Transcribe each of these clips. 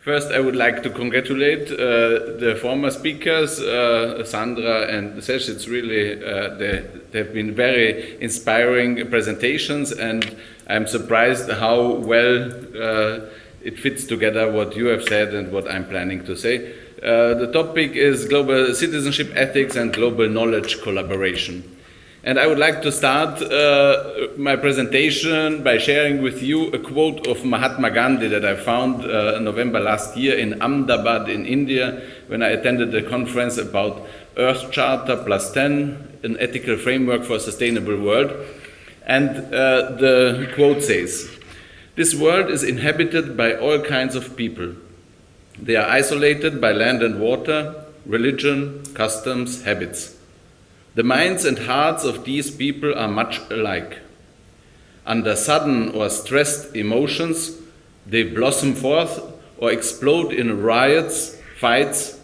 First, I would like to congratulate the former speakers, Sandra and Sesh. It's really, they've been very inspiring presentations, and I'm surprised how well it fits together what you have said and what I'm planning to say. The topic is global citizenship ethics and global knowledge collaboration. And I would like to start my presentation by sharing with you a quote of Mahatma Gandhi that I found November last year in Ahmedabad in India when I attended a conference about Earth Charter +10, an ethical framework for a sustainable world. And the quote says, "This world is inhabited by all kinds of people. They are isolated by land and water, religion, customs, habits. The minds and hearts of these people are much alike. Under sudden or stressed emotions, they blossom forth or explode in riots, fights,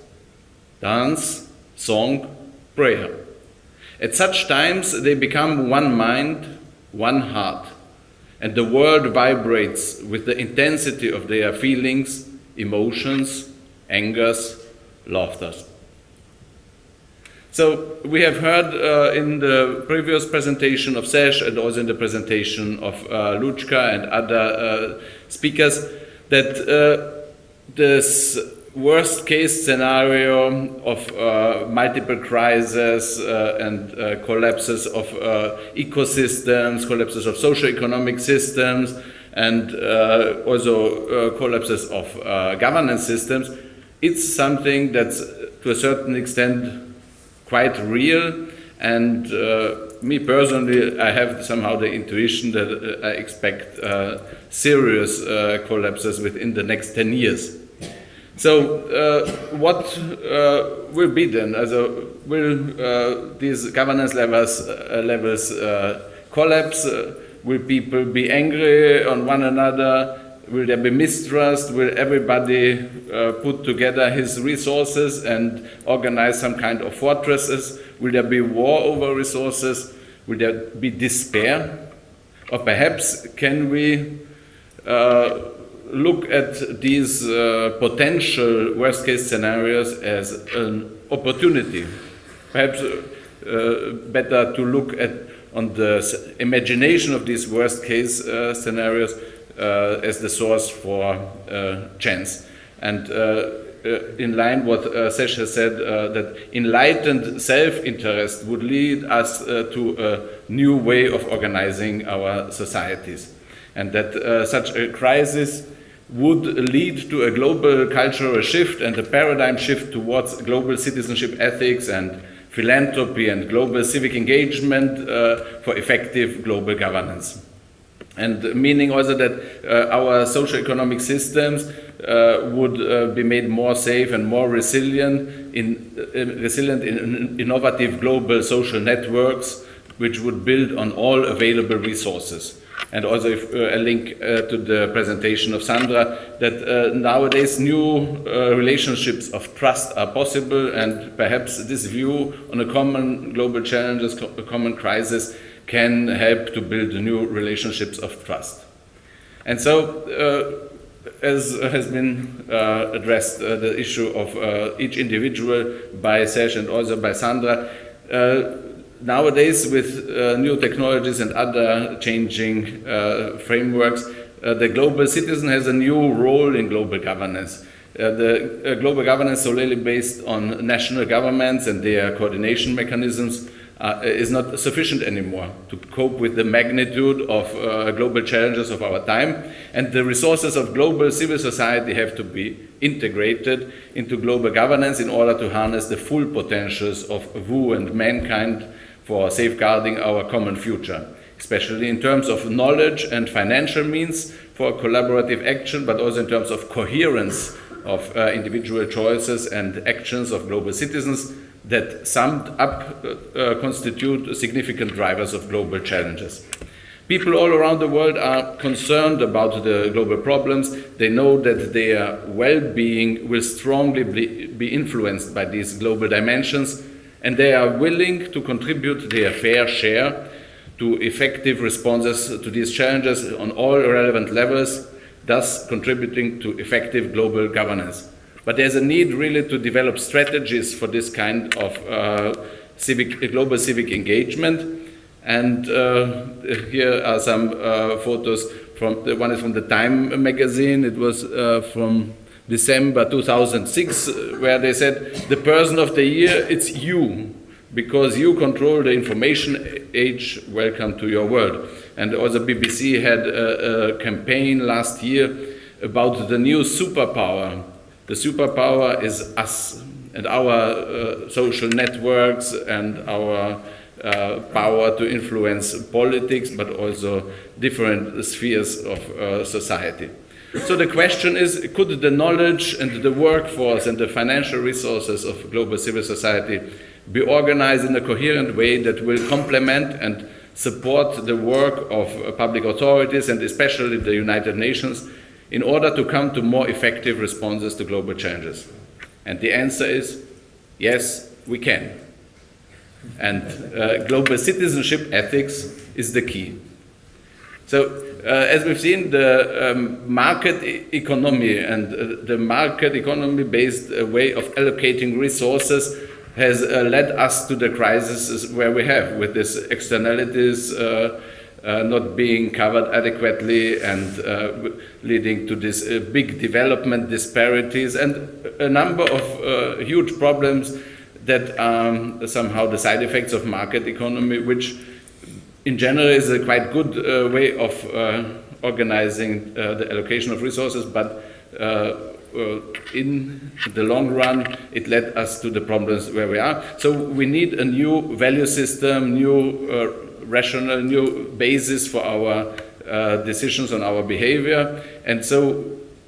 dance, song, prayer. At such times, they become one mind, one heart, and the world vibrates with the intensity of their feelings, emotions, angers, laughters." So we have heard in the previous presentation of Sesh and also in the presentation of Luchka and other speakers that this worst case scenario of multiple crises and collapses of ecosystems, collapses of socio-economic systems, and also collapses of governance systems, it's something that's to a certain extent quite real, and me personally, I have somehow the intuition that I expect serious collapses within the next 10 years. So what will be then? Will these governance levels collapse? Will people be angry on one another? Will there be mistrust? Will everybody put together his resources and organize some kind of fortresses? Will there be war over resources? Will there be despair? Or perhaps can we look at these potential worst-case scenarios as an opportunity? Perhaps better to look at on the imagination of these worst-case scenarios as the source for chance. And in line what Sesh has said, that enlightened self-interest would lead us to a new way of organizing our societies. And that such a crisis would lead to a global cultural shift and a paradigm shift towards global citizenship ethics and philanthropy and global civic engagement for effective global governance. And meaning also that our socio-economic systems would be made more safe and more resilient in innovative global social networks, which would build on all available resources. And also a link to the presentation of Sandra, that nowadays new relationships of trust are possible, and perhaps this view on a common global challenges, a common crisis, can help to build new relationships of trust. And so, as has been addressed, the issue of each individual by Sesh and also by Sandra, nowadays with new technologies and other changing frameworks, the global citizen has a new role in global governance. The global governance solely based on national governments and their coordination mechanisms is not sufficient anymore to cope with the magnitude of global challenges of our time, and the resources of global civil society have to be integrated into global governance in order to harness the full potentials of WU and mankind for safeguarding our common future, especially in terms of knowledge and financial means for collaborative action, but also in terms of coherence of individual choices and actions of global citizens that summed up constitute significant drivers of global challenges. People all around the world are concerned about the global problems. They know that their well-being will strongly be influenced by these global dimensions, and they are willing to contribute their fair share to effective responses to these challenges on all relevant levels. thus contributing to effective global governance. But there's a need really to develop strategies for this kind of global civic engagement. And here are some photos from, one is from the Time magazine. It was from December 2006, where they said, the person of the year, it's you, because you control the information age, welcome to your world. And also BBC had a campaign last year about the new superpower. The superpower is us and our social networks and our power to influence politics, but also different spheres of society. So the question is, could the knowledge and the workforce and the financial resources of global civil society be organized in a coherent way that will complement and support the work of public authorities and especially the United Nations in order to come to more effective responses to global challenges? And the answer is, yes, we can. And global citizenship ethics is the key. So, as we've seen, the market economy and the market economy-based way of allocating resources has led us to the crisis where we have, with these externalities not being covered adequately and leading to these big development disparities and a number of huge problems that are somehow the side effects of market economy, which in general is a quite good way of organizing the allocation of resources, but in the long run it led us to the problems where we are. So we need a new value system, new rational, new basis for our decisions on our behavior. And so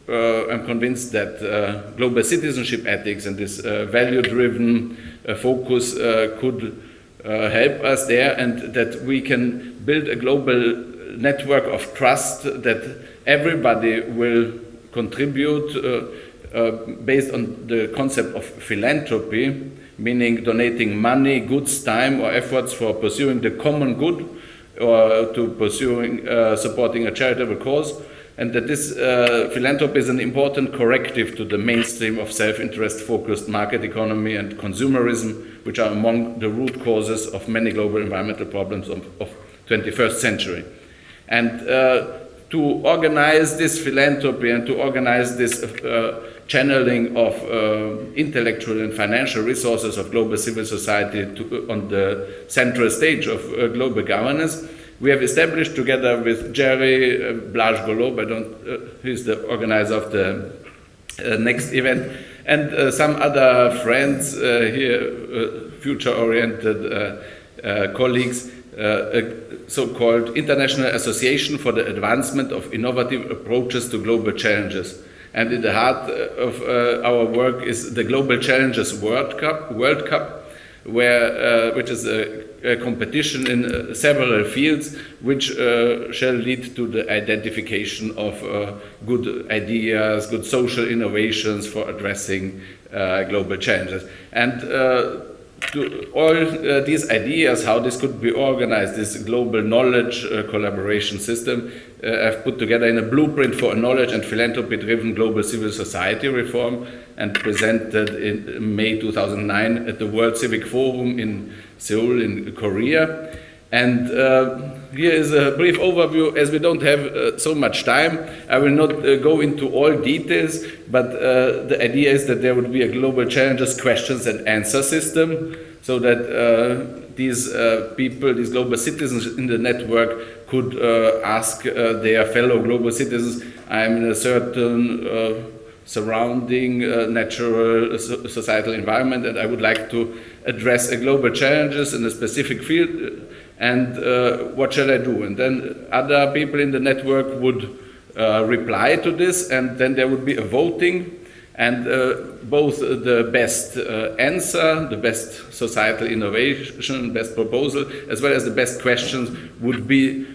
I'm convinced that global citizenship ethics and this value-driven focus could help us there, and that we can build a global network of trust that everybody will contribute based on the concept of philanthropy, meaning donating money, goods, time, or efforts for pursuing the common good or to pursuing, supporting a charitable cause, and that this philanthropy is an important corrective to the mainstream of self-interest focused market economy and consumerism, which are among the root causes of many global environmental problems of 21st century. And to organize this philanthropy and to organize this channeling of intellectual and financial resources of global civil society on the central stage of global governance, we have established together with Jerry Blage-Golob, he's the organizer of the next event, and some other friends here, future-oriented colleagues, a so-called International Association for the Advancement of Innovative Approaches to Global Challenges. And in the heart of our work is the Global Challenges World Cup, which is a competition in several fields, which shall lead to the identification of good ideas, good social innovations for addressing global challenges. And to all these ideas, how this could be organized, this global knowledge collaboration system, I've put together in a blueprint for a knowledge and philanthropy-driven global civil society reform, and presented in May 2009 at the World Civic Forum in Seoul in Korea. And here is a brief overview. As we don't have so much time, I will not go into all details, but the idea is that there would be a global challenges, questions and answer system, so that these people, these global citizens in the network could ask their fellow global citizens, I'm in a certain surrounding natural societal environment and I would like to address a global challenges in a specific field, and what shall I do? And then other people in the network would reply to this, and then there would be a voting, and both the best answer, the best societal innovation, best proposal, as well as the best questions would be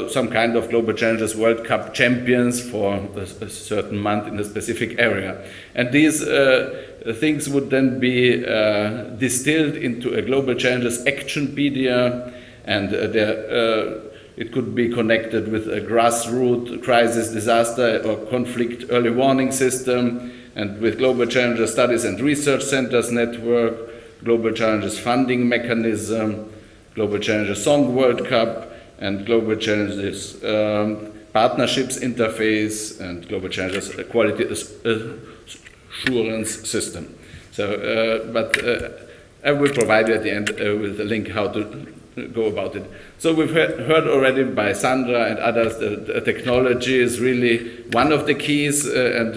some kind of Global Challenges World Cup champions for a certain month in a specific area. And these things would then be distilled into a Global Challenges Actionpedia, and there It could be connected with a grassroots crisis, disaster, or conflict early warning system, and with Global Challenges Studies and Research Centers Network, Global Challenges Funding Mechanism, Global Challenges Song World Cup, and Global Challenges Partnerships Interface, and Global Challenges Quality Assurance System. So, I will provide you at the end with a link how to go about it. So we've heard already by Sandra and others that the technology is really one of the keys, and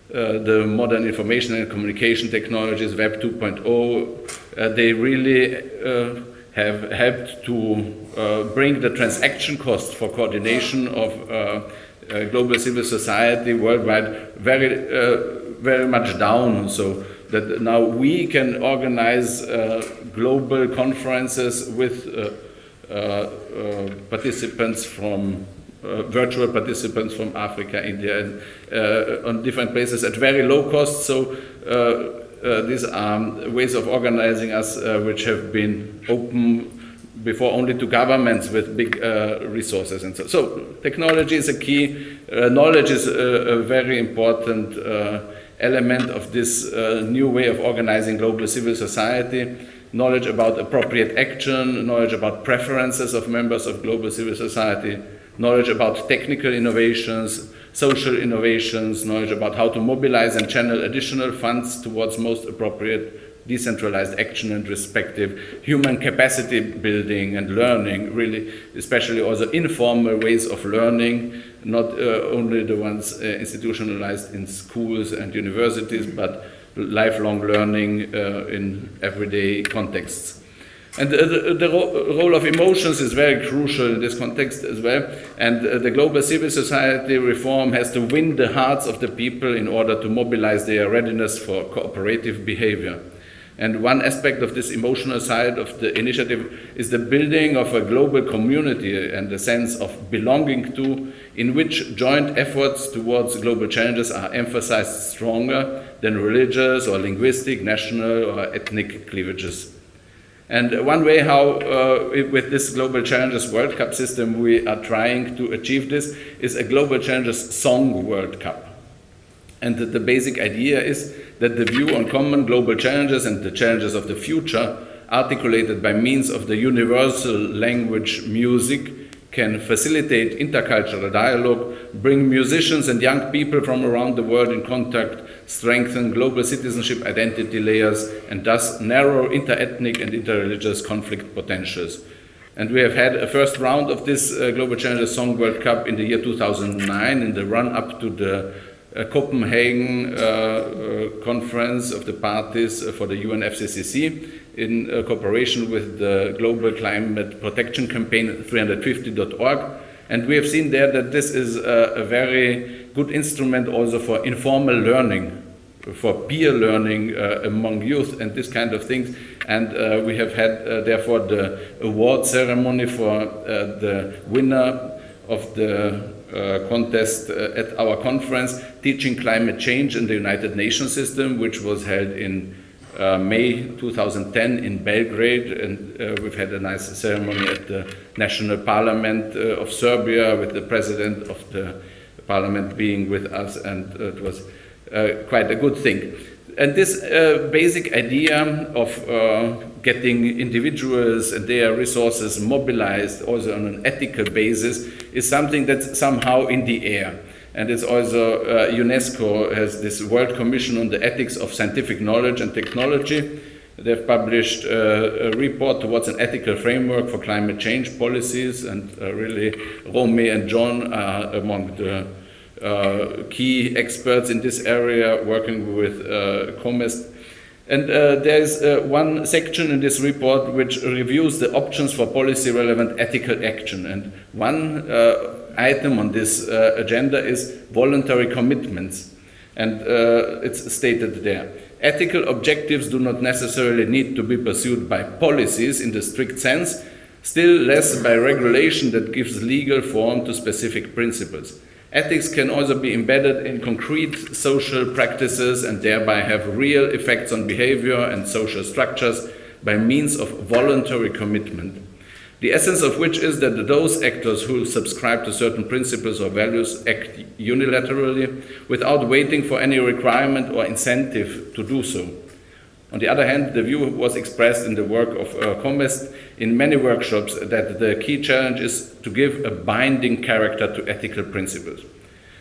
the modern information and communication technologies, Web 2.0, they really have helped to bring the transaction cost for coordination of global civil society worldwide very much down, so that now we can organize global conferences with participants from virtual participants from Africa, India, and on different places at very low cost. So these are ways of organizing us which have been open before only to governments with big resources. And so technology is a key. Knowledge is a very important element of this new way of organizing global civil society. Knowledge about appropriate action, knowledge about preferences of members of global civil society, knowledge about technical innovations, social innovations, knowledge about how to mobilize and channel additional funds towards most appropriate decentralized action, and respective human capacity building and learning, really, especially also informal ways of learning, not only the ones institutionalized in schools and universities, but lifelong learning in everyday contexts. And the role of emotions is very crucial in this context as well. And the global civil society reform has to win the hearts of the people in order to mobilize their readiness for cooperative behavior. And one aspect of this emotional side of the initiative is the building of a global community and the sense of belonging to, in which joint efforts towards global challenges are emphasized stronger than religious or linguistic, national or ethnic cleavages. And one way how, with this Global Challenges World Cup system, we are trying to achieve this is a Global Challenges Song World Cup. And the basic idea is that the view on common global challenges and the challenges of the future, articulated by means of the universal language music, can facilitate intercultural dialogue, bring musicians and young people from around the world in contact, strengthen global citizenship identity layers, and thus narrow inter-ethnic and inter-religious conflict potentials. And we have had a first round of this Global Challenges Song World Cup in the year 2009, in the run-up to the Copenhagen conference of the parties for the UNFCCC, in cooperation with the Global Climate Protection Campaign 350.org. And we have seen there that this is a very good instrument also for informal learning, for peer learning among youth and this kind of things. And we have had, therefore, the award ceremony for the winner of the contest at our conference, Teaching Climate Change in the United Nations System, which was held in May 2010 in Belgrade, and we've had a nice ceremony at the National Parliament of Serbia, with the President of the Parliament being with us, and it was quite a good thing. And this basic idea of getting individuals and their resources mobilized also on an ethical basis is something that's somehow in the air. And it's also, UNESCO has this World Commission on the Ethics of Scientific Knowledge and Technology. They've published a report towards an ethical framework for climate change policies, and really Romy and John are among the key experts in this area, working with COMEST. And there's one section in this report which reviews the options for policy-relevant ethical action. And one item on this agenda is voluntary commitments. And it's stated there: ethical objectives do not necessarily need to be pursued by policies in the strict sense, still less by regulation that gives legal form to specific principles. Ethics can also be embedded in concrete social practices and thereby have real effects on behavior and social structures by means of voluntary commitment. the essence of which is that those actors who subscribe to certain principles or values act unilaterally without waiting for any requirement or incentive to do so. On the other hand, the view was expressed in the work of Comest in many workshops that the key challenge is to give a binding character to ethical principles.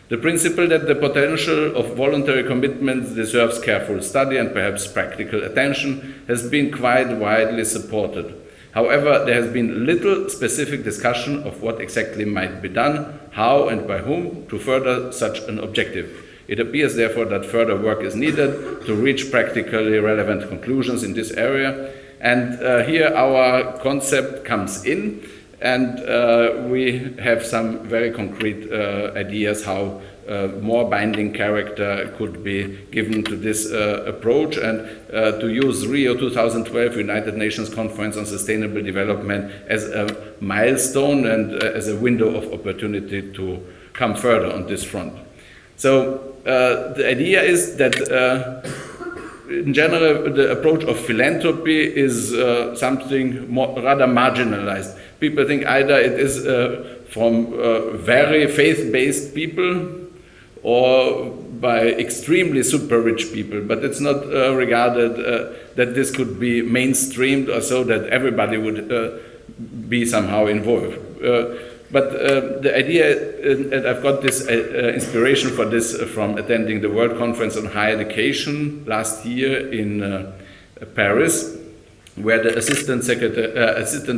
The principle that the potential of voluntary commitment deserves careful study and perhaps practical attention has been quite widely supported. However, there has been little specific discussion of what exactly might be done, how and by whom to further such an objective. It appears therefore that further work is needed to reach practically relevant conclusions in this area. And here our concept comes in, and we have some very concrete ideas how more binding character could be given to this approach, and to use Rio 2012 United Nations Conference on Sustainable Development as a milestone and as a window of opportunity to come further on this front. So the idea is that in general the approach of philanthropy is something rather marginalized. People think either it is from very faith-based people or by extremely super rich people, but it's not regarded that this could be mainstreamed or so that everybody would be somehow involved. But the idea, and I've got this inspiration for this from attending the World Conference on Higher Education last year in Paris, where the Assistant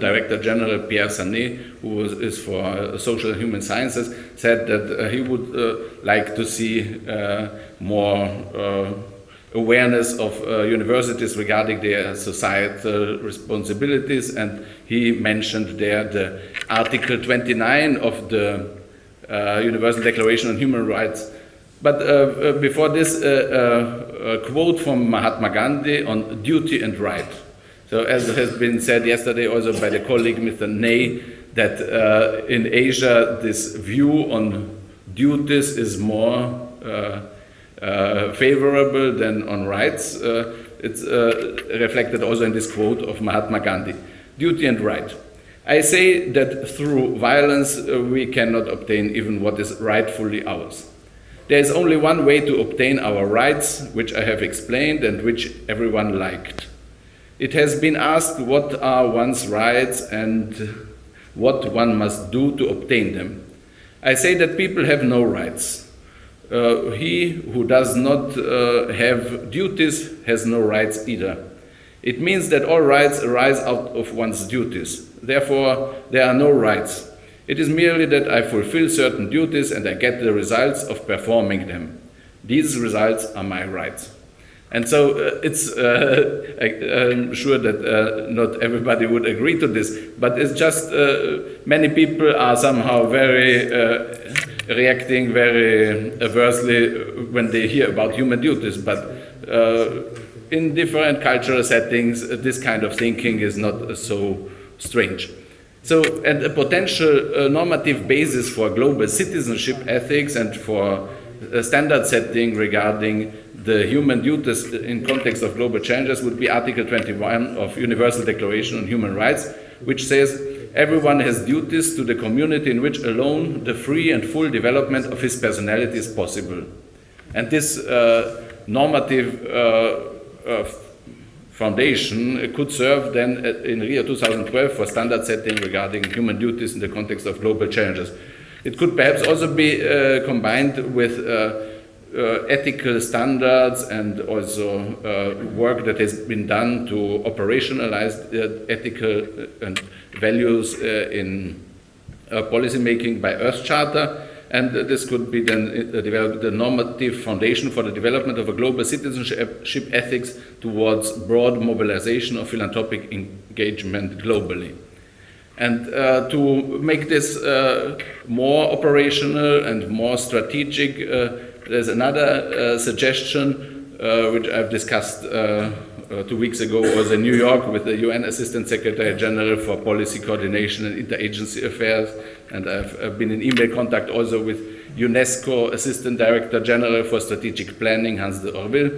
Director General Pierre Sanet, who is for social and human sciences, said that he would like to see more awareness of universities regarding their societal responsibilities, and he mentioned there the Article 29 of the Universal Declaration on Human Rights. But before this, a quote from Mahatma Gandhi on duty and right. So as has been said yesterday also by the colleague Mr. Ney, that in Asia this view on duties is more favorable than on rights. It's reflected also in this quote of Mahatma Gandhi. Duty and right. I say that through violence we cannot obtain even what is rightfully ours. There is only one way to obtain our rights, which I have explained and which everyone liked. It has been asked what are one's rights and what one must do to obtain them. I say that people have no rights. He who does not have duties has no rights either. It means that all rights arise out of one's duties. Therefore, there are no rights. It is merely that I fulfill certain duties and I get the results of performing them. These results are my rights. And so I'm sure that not everybody would agree to this, but it's just many people are somehow very reacting very aversely when they hear about human duties. But in different cultural settings, this kind of thinking is not so strange. So, and a potential normative basis for global citizenship ethics and for standard setting regarding the human duties in context of global changes would be Article 21 of Universal Declaration on Human Rights, which says everyone has duties to the community in which alone the free and full development of his personality is possible. And this normative foundation could serve then in Rio 2012 for standard setting regarding human duties in the context of global challenges. It could perhaps also be combined with ethical standards and also work that has been done to operationalize ethical and values in policy making by Earth Charter. And this could be then develop the normative foundation for the development of a global citizenship ethics towards broad mobilization of philanthropic engagement globally. And to make this more operational and more strategic, there's another suggestion which I've discussed 2 weeks ago, was in New York with the UN Assistant Secretary General for Policy Coordination and Interagency Affairs, and I've been in email contact also with UNESCO Assistant Director General for Strategic Planning, Hans de Orville.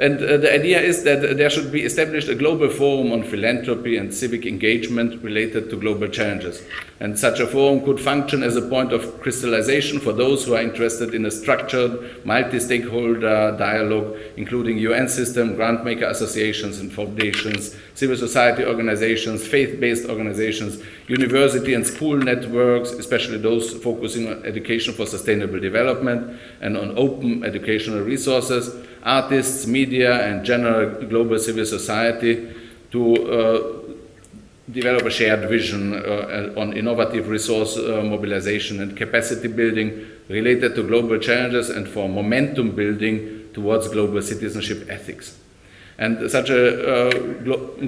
And the idea is that there should be established a global forum on philanthropy and civic engagement related to global challenges. And such a forum could function as a point of crystallization for those who are interested in a structured, multi-stakeholder dialogue, including UN system, grantmaker associations and foundations, civil society organizations, faith-based organizations, university and school networks, especially those focusing on education for sustainable development and on open educational resources, artists, media, and general global civil society to develop a shared vision on innovative resource mobilization and capacity building related to global challenges and for momentum building towards global citizenship ethics. And such a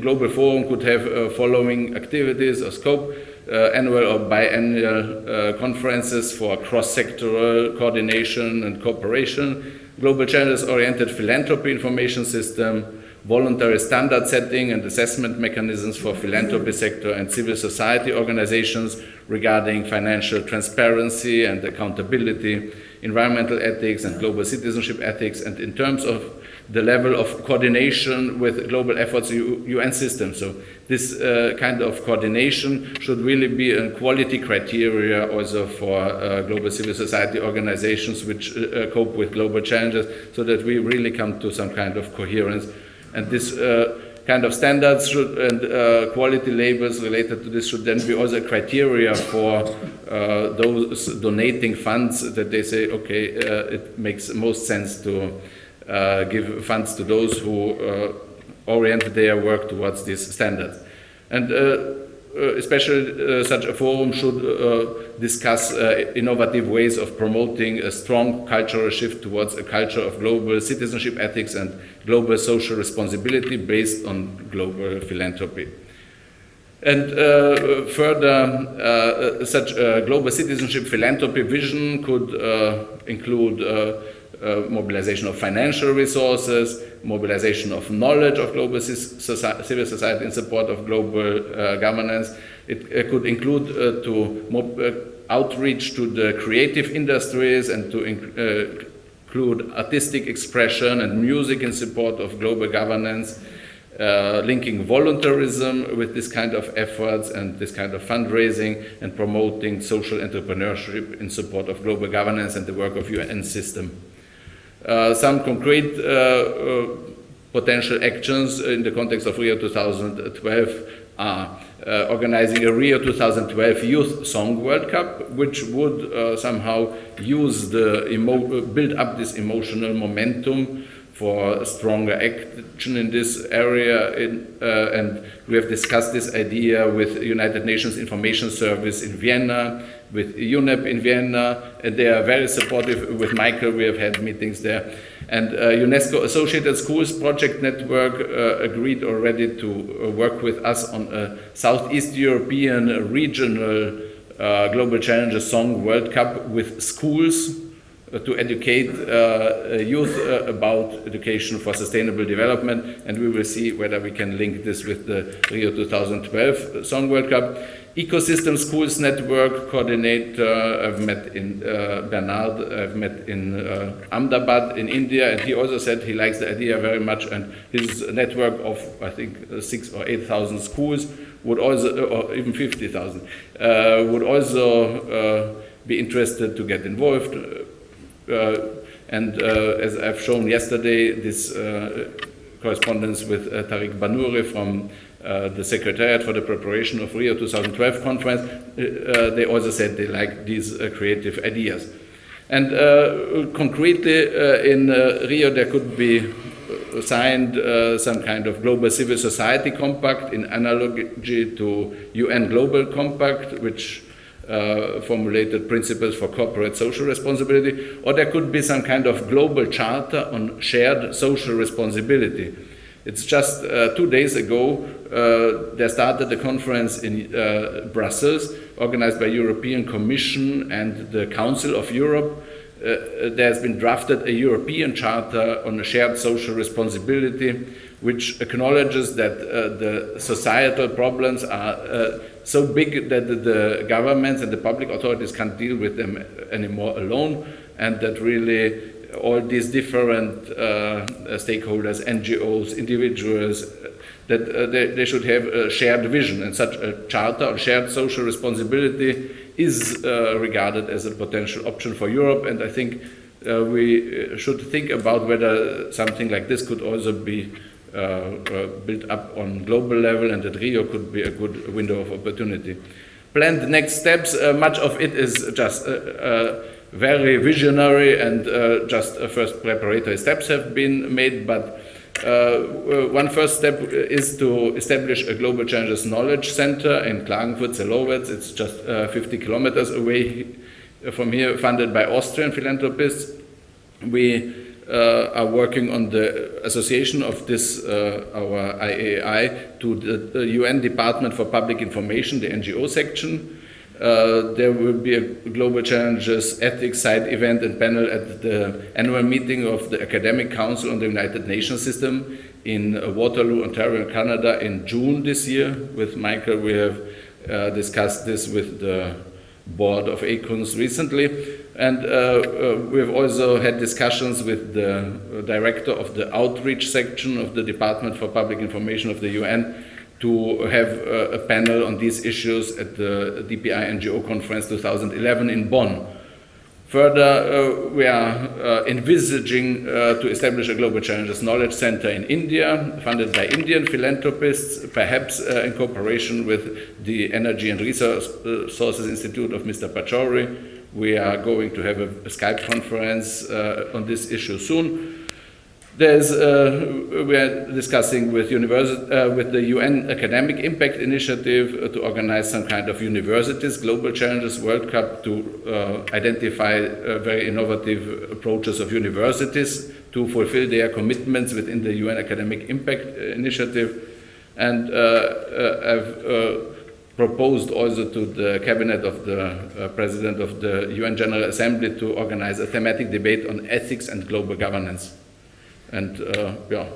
global forum could have following activities or scope: annual or biannual conferences for cross-sectoral coordination and cooperation, global challenges-oriented philanthropy information system, voluntary standard setting and assessment mechanisms for philanthropy sector and civil society organizations regarding financial transparency and accountability, environmental ethics and global citizenship ethics, and in terms of the level of coordination with global efforts UN systems. So this kind of coordination should really be a quality criteria also for global civil society organizations which cope with global challenges, so that we really come to some kind of coherence. And this kind of standards should, and quality labels related to this should then be also a criteria for those donating funds, that they say, okay, it makes most sense to give funds to those who orient their work towards these standards. And especially such a forum should discuss innovative ways of promoting a strong cultural shift towards a culture of global citizenship ethics and global social responsibility based on global philanthropy. And further, such a global citizenship philanthropy vision could include mobilization of financial resources, mobilization of knowledge of global civil society in support of global governance. It could include outreach to the creative industries and to include artistic expression and music in support of global governance, linking voluntarism with this kind of efforts and this kind of fundraising, and promoting social entrepreneurship in support of global governance and the work of UN system. Some concrete potential actions in the context of Rio 2012 are organizing a Rio 2012 Youth Song World Cup, which would somehow use build up this emotional momentum for stronger action in this area, and we have discussed this idea with United Nations Information Service in Vienna, with UNEP in Vienna, and they are very supportive. With Michael, we have had meetings there. And UNESCO Associated Schools Project Network agreed already to work with us on a Southeast European regional Global Challenges Song World Cup with schools to educate youth about education for sustainable development, and we will see whether we can link this with the Rio 2012 Song World Cup. Ecosystem Schools Network coordinator, I've met in Bernard, I've met in Ahmedabad in India, and he also said he likes the idea very much, and his network of, I think, 6,000 or 8,000 schools would also, or even 50,000, would also be interested to get involved. And as I've shown yesterday, this correspondence with Tariq Banouri from the Secretariat for the Preparation of Rio 2012 conference, they also said they like these creative ideas. And concretely, in Rio there could be signed some kind of global civil society compact in analogy to UN Global Compact, which formulated principles for corporate social responsibility, or there could be some kind of global charter on shared social responsibility. It's just 2 days ago, there started a conference in Brussels, organized by European Commission and the Council of Europe. There has been drafted a European Charter on a shared social responsibility, which acknowledges that the societal problems are so big that the governments and the public authorities can't deal with them anymore alone, and that really all these different stakeholders, NGOs, individuals, that they should have a shared vision, and such a charter or shared social responsibility is regarded as a potential option for Europe, and I think we should think about whether something like this could also be built up on global level, and that Rio could be a good window of opportunity. Planned next steps, much of it is just very visionary, and just first preparatory steps have been made, but one first step is to establish a Global Challenges Knowledge Center in Klagenfurt-Zelowitz. It's just 50 kilometers away from here, funded by Austrian philanthropists. We are working on the association of this, our IAI, to the UN Department for Public Information, the NGO section. There will be a Global Challenges Ethics Side event and panel at the annual meeting of the Academic Council on the United Nations System in Waterloo, Ontario, Canada in June this year. With Michael, we have discussed this with the board of ACUNS recently, and we've also had discussions with the director of the outreach section of the Department for Public Information of the UN to have a panel on these issues at the DPI NGO Conference 2011 in Bonn. Further, we are envisaging to establish a Global Challenges Knowledge Center in India, funded by Indian philanthropists, perhaps in cooperation with the Energy and Resources Institute of Mr. Pachauri. We are going to have a Skype conference on this issue soon. We are discussing with the UN Academic Impact Initiative to organize some kind of universities Global Challenges World Cup to identify very innovative approaches of universities to fulfill their commitments within the UN Academic Impact Initiative, and I've proposed also to the cabinet of the President of the UN General Assembly to organize a thematic debate on ethics and global governance. And yeah,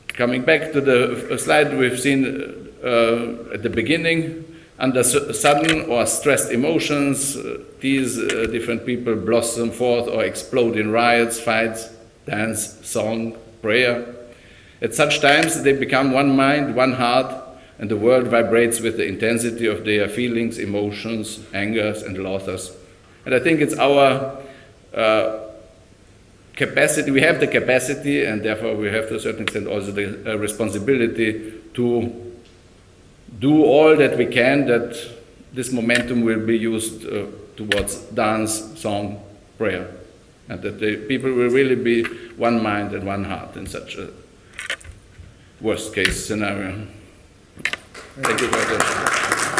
coming back to the slide we've seen at the beginning, under sudden or stressed emotions, these different people blossom forth or explode in riots, fights, dance, song, prayer. At such times they become one mind, one heart, and the world vibrates with the intensity of their feelings, emotions, angers, and losses. And I think it's our capacity, we have the capacity, and therefore we have to a certain extent also the responsibility to do all that we can, that this momentum will be used towards dance, song, prayer, and that the people will really be one mind and one heart in such a worst case scenario. Thank you very much.